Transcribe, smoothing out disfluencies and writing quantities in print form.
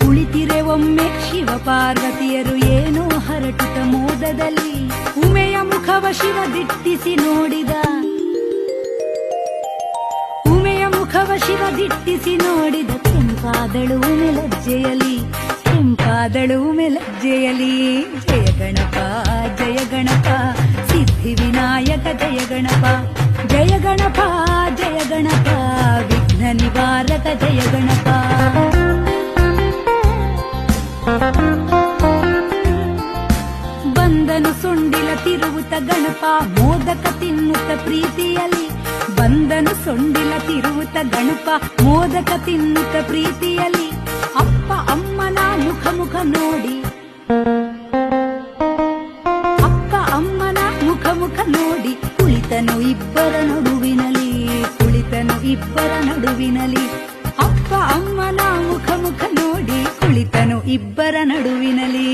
ಕುಳಿತಿರೆ ಒಮ್ಮೆ ಶಿವ ಪಾರ್ವತಿಯರು ಏನೋ ಹರಟುತ ಮೋದದಲ್ಲಿ. ಉಮೆಯ ಮುಖವ ಶಿವ ದಿಟ್ಟಿಸಿ ನೋಡಿದ, ಉಮೆಯ ಮುಖವ ಶಿವ ದಿಟ್ಟಿಸಿ ನೋಡಿದ. ಕೆಂಪಾದಳು ಉಮೆ ಲಜ್ಜೆಯಲಿ, ಕೆಂಪಾದಳು ಉಮೆ ಲಜ್ಜೆಯಲಿ. ಜಯ ಗಣಪ ಜಯ ಗಣಪ ಸಿದ್ಧಿ ವಿನಾಯಕ ಜಯ ಗಣಪ, ಜಯ ಗಣಪ ಜಯ ಗಣಪ ವಿಘ್ನ ನಿವಾರಕ ಜಯ ಗಣಪ. ಬಂದನು ಸೊಂಡಿಲ ತಿರುವುತ ಗಣಪ ಮೋದಕ ತಿನ್ನುತ್ತ ಪ್ರೀತಿಯಲಿ. ಬಂದನು ಸೊಂಡಿಲ ತಿರುವುತ ಗಣಪ ಮೋದಕ ತಿನ್ನುತ್ತ ಪ್ರೀತಿಯಲಿ. ಅಪ್ಪ ಅಮ್ಮನ ಮುಖ ಮುಖ ನೋಡಿ, ಅಪ್ಪ ಅಮ್ಮನ ಮುಖ ಮುಖ ನೋಡಿ ಕುಳಿತನು ಇಬ್ಬರ ನಡುವಿನಲಿ, ಕುಳಿತನು ಇಬ್ಬರ ನಡುವಿನಲಿ. ಅಪ್ಪ ಅಮ್ಮನ ಮುಖ ಮುಖ ನೋಡಿ ಕುಳಿತನು ಇಬ್ಬರ ನಡುವಿನಲಿ.